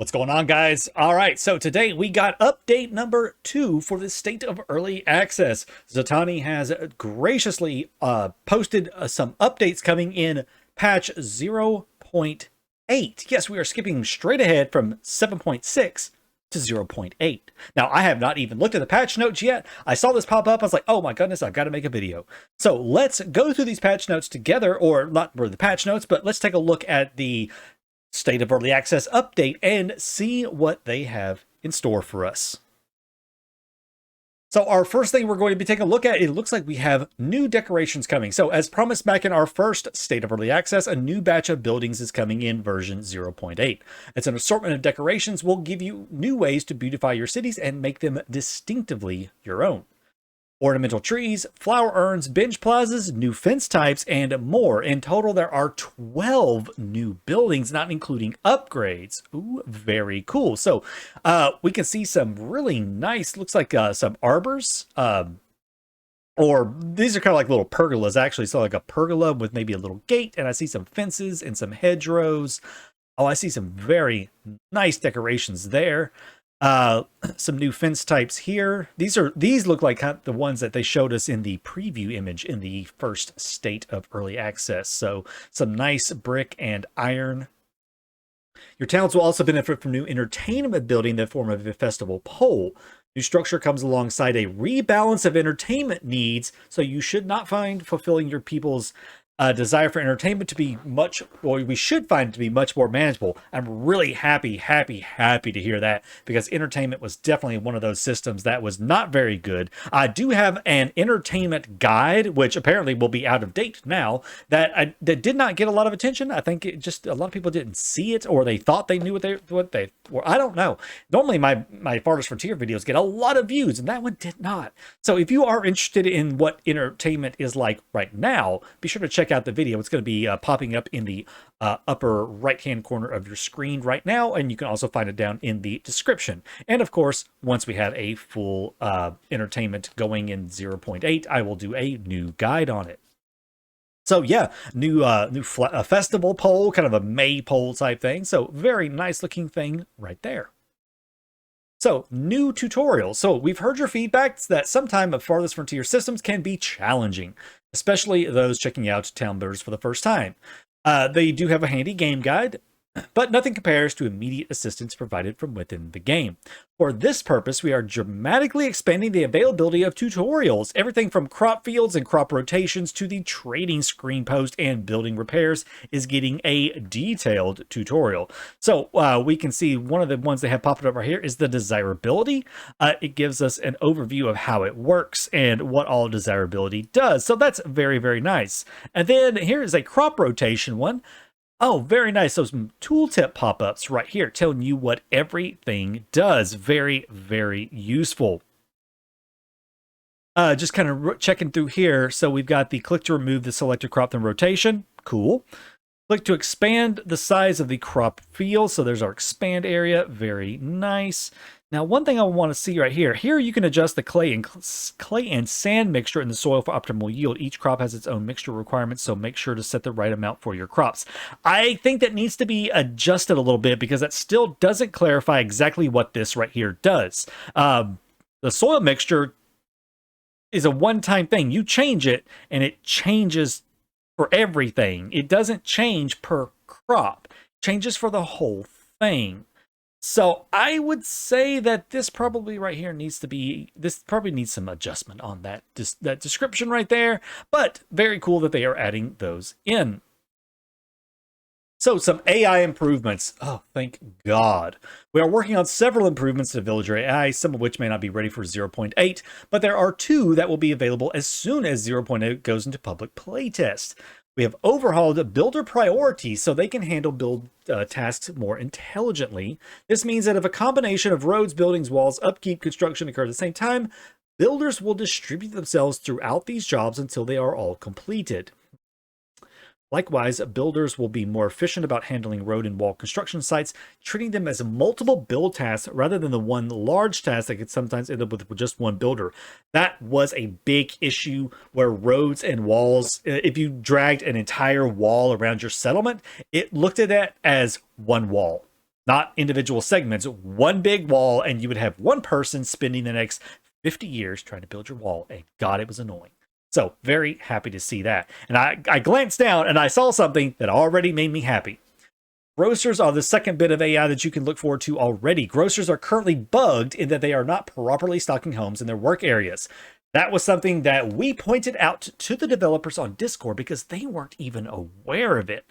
What's going on, guys? All right, so today we got update number 2 for the state of early access. Zatanni has graciously posted some updates coming in patch 0.8. Yes, we are skipping straight ahead from 7.6 to 0.8. Now, I have not even looked at the patch notes yet. I saw this pop up. I was like, oh my goodness, I've got to make a video. So let's go through these patch notes together, or not for the patch notes, but let's take a look at the State of Early Access update and see what they have in store for us. So our first thing we're going to be taking a look at, it looks like we have new decorations coming. So as promised back in our first State of Early Access, a new batch of buildings is coming in version 0.8. It's an assortment of decorations will give you new ways to beautify your cities and make them distinctively your own. Ornamental trees, flower urns, bench plazas, new fence types, and more. In total, there are 12 new buildings, not including upgrades. Ooh, very cool. So we can see some really nice, looks like some arbors, or these are kind of like little pergolas, actually. So like a pergola with maybe a little gate, and I see some fences and some hedgerows. Oh, I see some very nice decorations there. Some new fence types here. These look like the ones that they showed us in the preview image in the first State of Early Access. So some nice brick and iron. Your towns will also benefit from new entertainment building in the form of a festival pole. New structure comes alongside a rebalance of entertainment needs, so you should not find fulfilling your people's desire for entertainment to be much, or we should find it to be much more manageable. I'm really happy to hear that, because entertainment was definitely one of those systems that was not very good. I do have an entertainment guide, which apparently will be out of date now, that did not get a lot of attention. I think it just, a lot of people didn't see it, or they thought they knew what they were. I don't know. Normally my Farthest Frontier videos get a lot of views, and that one did not. So if you are interested in what entertainment is like right now, be sure to check out the video. It's going to be popping up in the upper right hand corner of your screen right now, and you can also find it down in the description. And of course, once we have a full entertainment going in 0.8, I will do a new guide on it. So yeah, new festival pole, kind of a maypole type thing. So very nice looking thing right there. So, new tutorials. So, we've heard your feedback that sometimes Farthest Frontier systems can be challenging, especially those checking out town builders for the first time. They do have a handy game guide, but nothing compares to immediate assistance provided from within the game. For this purpose, we are dramatically expanding the availability of tutorials. Everything from crop fields and crop rotations to the trading screen post and building repairs is getting a detailed tutorial. So we can see one of the ones they have popped up right here is the desirability. It gives us an overview of how it works and what all desirability does. So that's very, very nice. And then here is a crop rotation one. Oh, very nice. So some tooltip pop-ups right here telling you what everything does. Very, very useful. Just kind of checking through here. So we've got the click to remove the selected crop from rotation. Cool. Click to expand the size of the crop field. So there's our expand area. Very nice. Now, one thing I want to see right here. Here you can adjust the clay and sand mixture in the soil for optimal yield. Each crop has its own mixture requirements, so make sure to set the right amount for your crops. I think that needs to be adjusted a little bit, because that still doesn't clarify exactly what this right here does. The soil mixture is a one-time thing. You change it, and it changes for everything. It doesn't change per crop. It changes for the whole thing. So I would say that this probably right here needs to be, this probably needs some adjustment on that description right there, but very cool that they are adding those in. So some AI improvements. Oh, thank God. We are working on several improvements to Villager AI, some of which may not be ready for 0.8, but there are 2 that will be available as soon as 0.8 goes into public playtest. We have overhauled builder priorities so they can handle build tasks more intelligently. This means that if a combination of roads, buildings, walls, upkeep, construction occur at the same time, builders will distribute themselves throughout these jobs until they are all completed. Likewise, builders will be more efficient about handling road and wall construction sites, treating them as multiple build tasks rather than the one large task that could sometimes end up with just one builder. That was a big issue where roads and walls, if you dragged an entire wall around your settlement, it looked at that as one wall. not individual segments, one big wall, and you would have one person spending the next 50 years trying to build your wall, and God, it was annoying. So very happy to see that. And I glanced down and I saw something that already made me happy. Grocers are the second bit of AI that you can look forward to already. Grocers are currently bugged in that they are not properly stocking homes in their work areas. That was something that we pointed out to the developers on Discord because they weren't even aware of it.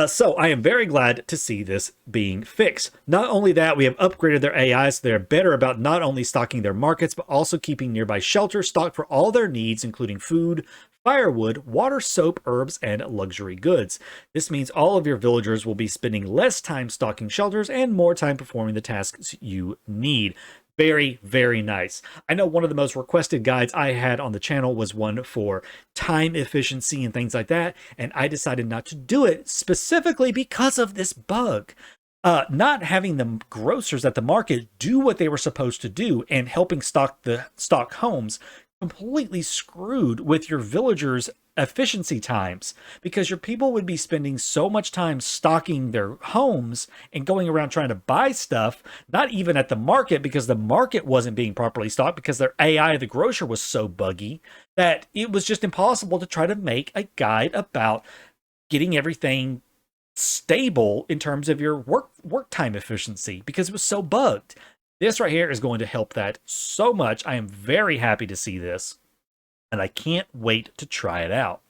So I am very glad to see this being fixed. Not only that, we have upgraded their AI so they're better about not only stocking their markets, but also keeping nearby shelters stocked for all their needs, including food, firewood, water, soap, herbs, and luxury goods. This means all of your villagers will be spending less time stocking shelters and more time performing the tasks you need. Very, very nice. I know one of the most requested guides I had on the channel was one for time efficiency and things like that, and I decided not to do it specifically because of this bug. Not having the grocers at the market do what they were supposed to do and helping stock homes completely screwed with your villagers' efficiency times, because your people would be spending so much time stocking their homes and going around trying to buy stuff, not even at the market, because the market wasn't being properly stocked because their AI, the grocer, was so buggy that it was just impossible to try to make a guide about getting everything stable in terms of your work time efficiency because it was so bugged. This right here is going to help that so much. I am very happy to see this, and I can't wait to try it out.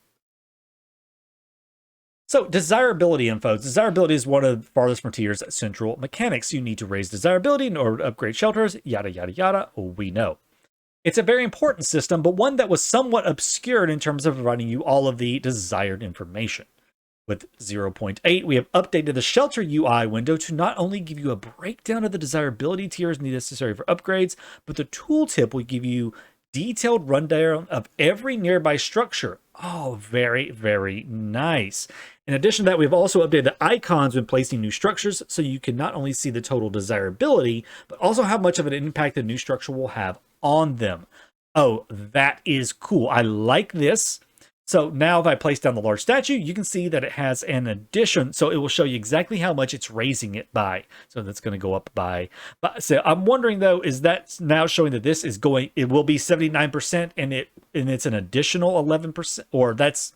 So, desirability info. Desirability is one of Farthest Frontier's central mechanics. You need to raise desirability in order to upgrade shelters, yada, yada, yada. We know. It's a very important system, but one that was somewhat obscured in terms of providing you all of the desired information. With 0.8, we have updated the shelter UI window to not only give you a breakdown of the desirability tiers necessary for upgrades, but the tooltip will give you detailed rundown of every nearby structure. Oh, very, very nice. In addition to that, we've also updated the icons when placing new structures, so you can not only see the total desirability, but also how much of an impact the new structure will have on them. Oh, that is cool. I like this. So now if I place down the large statue, you can see that it has an addition. So it will show you exactly how much it's raising it by. So that's going to go up by. So I'm wondering though, is that now showing that this is going, it will be 79% and it's an additional 11%, or that's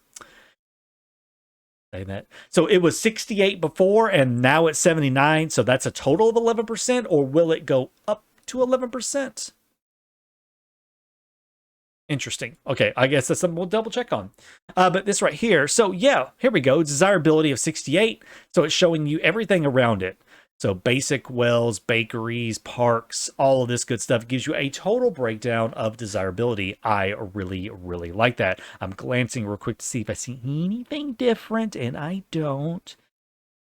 saying that. So it was 68 before and now it's 79. So that's a total of 11%, or will it go up to 11%? Interesting. Okay, I guess that's something we'll double check on. But this right here, so yeah, here we go. Desirability of 68. So it's showing you everything around it. So basic wells, bakeries, parks, all of this good stuff. It gives you a total breakdown of desirability. I really, really like that. I'm glancing real quick to see if I see anything different, and I don't.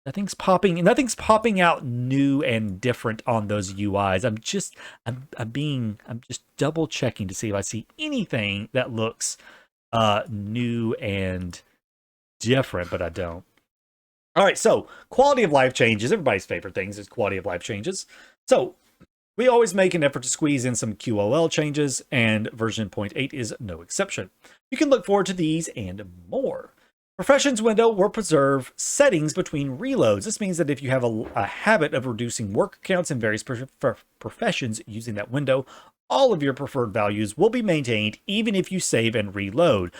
Nothing's popping out new and different on those UIs. I'm just double checking to see if I see anything that looks new and different, but I don't. All right, so quality of life changes. Everybody's favorite things is quality of life changes. So we always make an effort to squeeze in some QOL changes, and version 0.8 is no exception. You can look forward to these and more. Professions window will preserve settings between reloads. This means that if you have a habit of reducing work counts in various professions using that window, all of your preferred values will be maintained even if you save and reload.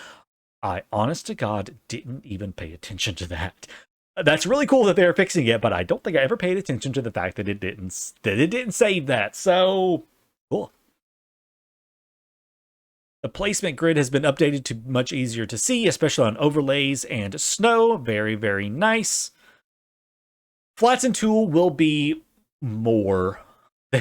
I, honest to God, didn't even pay attention to that. That's really cool that they're fixing it, but I don't think I ever paid attention to the fact that it didn't save that. So cool. The placement grid has been updated to much easier to see, especially on overlays and snow. Very, very nice. Flatten tool will be more.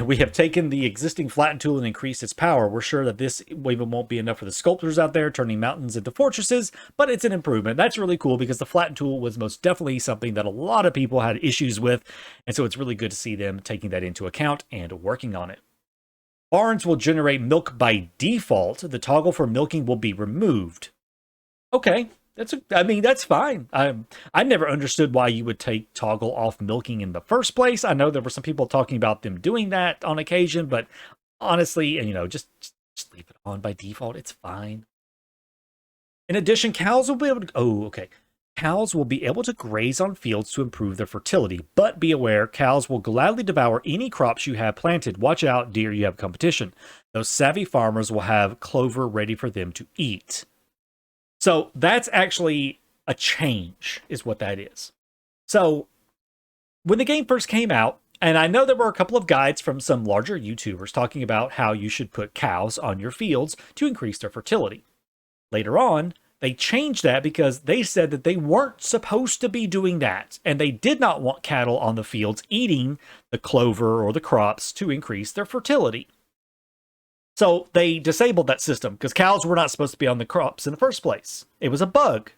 We have taken the existing flatten tool and increased its power. We're sure that this even won't be enough for the sculptors out there turning mountains into fortresses, but it's an improvement. That's really cool because the flatten tool was most definitely something that a lot of people had issues with, and so it's really good to see them taking that into account and working on it. Barns will generate milk by default. The toggle for milking will be removed. Okay, that's fine. I never understood why you would take toggle off milking in the first place. I know there were some people talking about them doing that on occasion, but honestly, just leave it on by default. It's fine. In addition, cows will be able to. Oh, okay. Cows will be able to graze on fields to improve their fertility, but be aware, cows will gladly devour any crops you have planted. Watch out, deer, you have competition. Those savvy farmers will have clover ready for them to eat. So that's actually a change, is what that is. So when the game first came out, and I know there were a couple of guides from some larger YouTubers talking about how you should put cows on your fields to increase their fertility. Later on, they changed that because they said that they weren't supposed to be doing that, and they did not want cattle on the fields eating the clover or the crops to increase their fertility. So they disabled that system because cows were not supposed to be on the crops in the first place. It was a bug.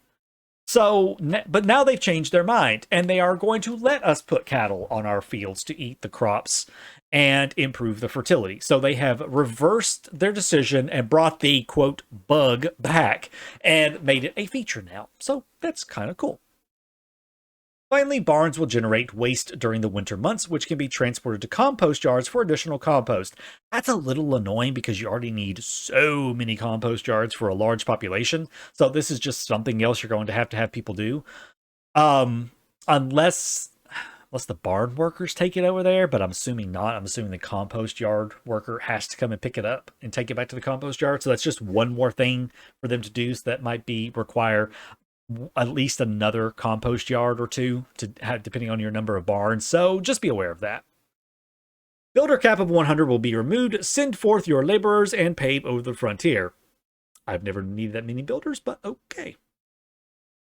So, but now they've changed their mind, and they are going to let us put cattle on our fields to eat the crops and improve the fertility. So they have reversed their decision and brought the, quote, bug back and made it a feature now. So that's kind of cool. Finally, barns will generate waste during the winter months, which can be transported to compost yards for additional compost. That's a little annoying because you already need so many compost yards for a large population. So this is just something else you're going to have people do. Unless the barn workers take it over there, but I'm assuming not. I'm assuming the compost yard worker has to come and pick it up and take it back to the compost yard. So that's just one more thing for them to do. So that might require at least another compost yard or two to have, depending on your number of barns. So just be aware of that. Builder cap of 100 will be removed. Send forth your laborers and pave over the frontier. I've never needed that many builders, but okay.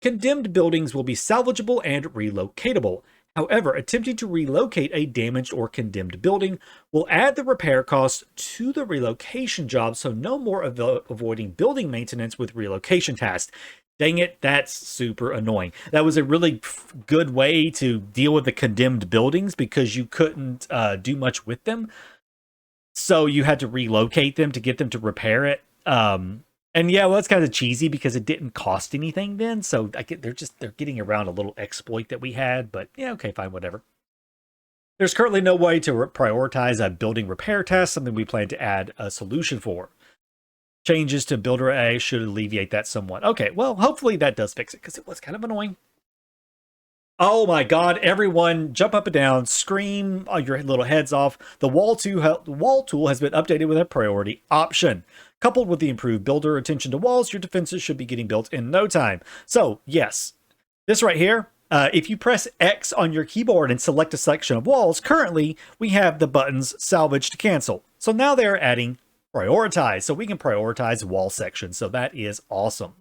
Condemned buildings will be salvageable and relocatable. However, attempting to relocate a damaged or condemned building will add the repair costs to the relocation job, so no more avoiding building maintenance with relocation tasks. Dang it, that's super annoying. That was a really good way to deal with the condemned buildings because you couldn't do much with them. So you had to relocate them to get them to repair it. And yeah, well, that's kind of cheesy because it didn't cost anything then. So they're getting around a little exploit that we had. But yeah, okay, fine, whatever. There's currently no way to prioritize a building repair task, something we plan to add a solution for. Changes to Builder A should alleviate that somewhat. Okay, well, hopefully that does fix it because it was kind of annoying. Oh my god, everyone jump up and down, scream your little heads off. The wall tool has been updated with a priority option. Coupled with the improved builder attention to walls, your defenses should be getting built in no time. So, yes, this right here, if you press X on your keyboard and select a section of walls, currently we have the buttons salvage to cancel. So now they're adding prioritize, so we can prioritize wall sections. So that is awesome.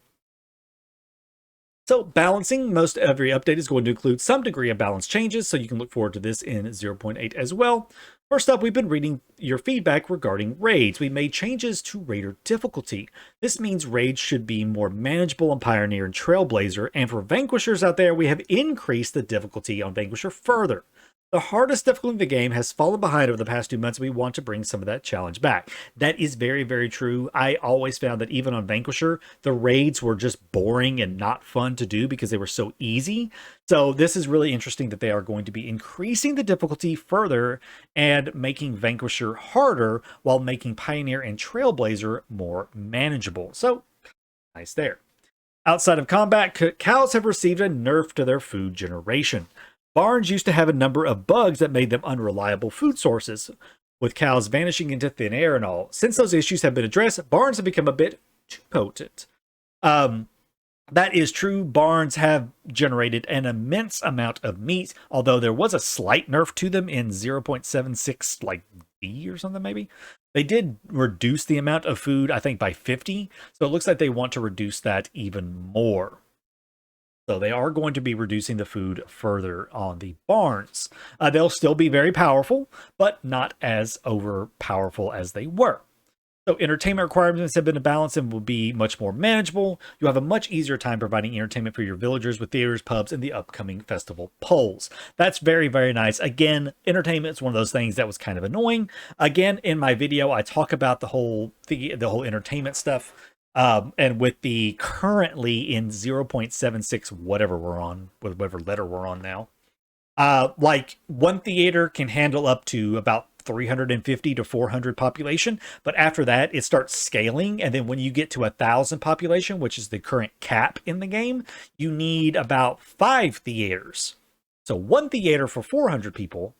So balancing, most every update is going to include some degree of balance changes, so you can look forward to this in 0.8 as well. First up, we've been reading your feedback regarding raids. We made changes to raider difficulty. This means raids should be more manageable on Pioneer and Trailblazer, and for Vanquishers out there, we have increased the difficulty on Vanquisher further. The hardest difficulty in the game has fallen behind over the past 2 months. We want to bring some of that challenge back. That is very, very true. I always found that even on Vanquisher, the raids were just boring and not fun to do because they were so easy. So this is really interesting that they are going to be increasing the difficulty further and making Vanquisher harder while making Pioneer and Trailblazer more manageable. So nice there. Outside of combat, cows have received a nerf to their food generation. Barns used to have a number of bugs that made them unreliable food sources, with cows vanishing into thin air and all. Since those issues have been addressed, barns have become a bit too potent. That is true. Barns have generated an immense amount of meat, although there was a slight nerf to them in 0.76, like D or something maybe. They did reduce the amount of food, I think, by 50, so it looks like they want to reduce that even more. So they are going to be reducing the food further on the barns. They'll still be very powerful, but not as overpowerful as they were. So entertainment requirements have been balanced and will be much more manageable. You'll have a much easier time providing entertainment for your villagers with theaters, pubs, and the upcoming festival polls. That's very, very nice. Again, entertainment is one of those things that was kind of annoying. Again, in my video, I talk about the whole entertainment stuff. And with the currently in 0.76, whatever we're on, whatever letter we're on now, like one theater can handle up to about 350 to 400 population, but after that it starts scaling, and then when you get to 1,000 population, which is the current cap in the game, you need about 5 theaters. So 1 theater for 400 people,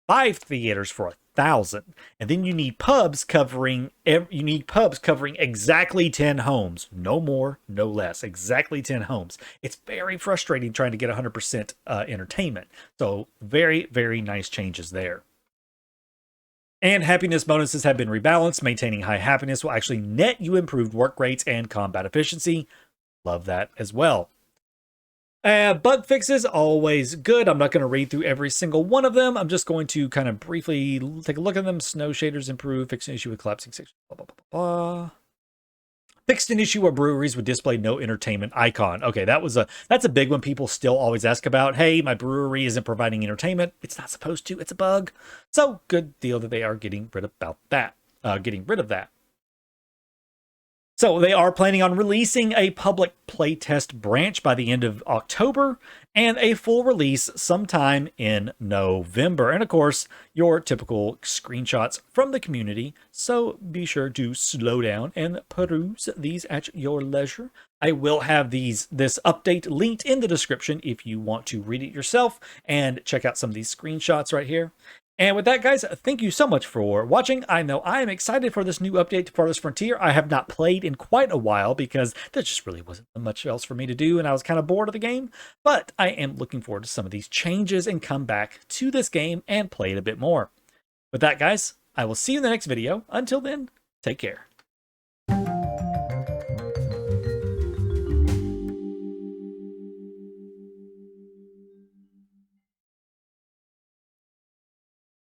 5 theaters for 1,000, and then you need pubs covering exactly 10 homes, no more, no less, exactly 10 homes. It's very frustrating trying to get 100% entertainment. So very, very nice changes there. And happiness bonuses have been rebalanced. Maintaining high happiness will actually net you improved work rates and combat efficiency. Love that as well. Bug fixes, always good. I'm not going to read through every single one of them. I'm just going to kind of briefly take a look at them. Snow shaders improve. Fixed an issue with collapsing sections. Blah, blah, blah, blah. Fixed an issue where breweries would display no entertainment icon. Okay, that's a big one. People still always ask about, hey, my brewery isn't providing entertainment. It's not supposed to. It's a bug. So good deal that they are getting rid of that. So they are planning on releasing a public playtest branch by the end of October and a full release sometime in November. And of course, your typical screenshots from the community. So be sure to slow down and peruse these at your leisure. I will have this update linked in the description if you want to read it yourself and check out some of these screenshots right here. And with that, guys, thank you so much for watching. I know I am excited for this new update to Farthest Frontier. I have not played in quite a while because there just really wasn't much else for me to do, and I was kind of bored of the game. But I am looking forward to some of these changes and come back to this game and play it a bit more. With that, guys, I will see you in the next video. Until then, take care.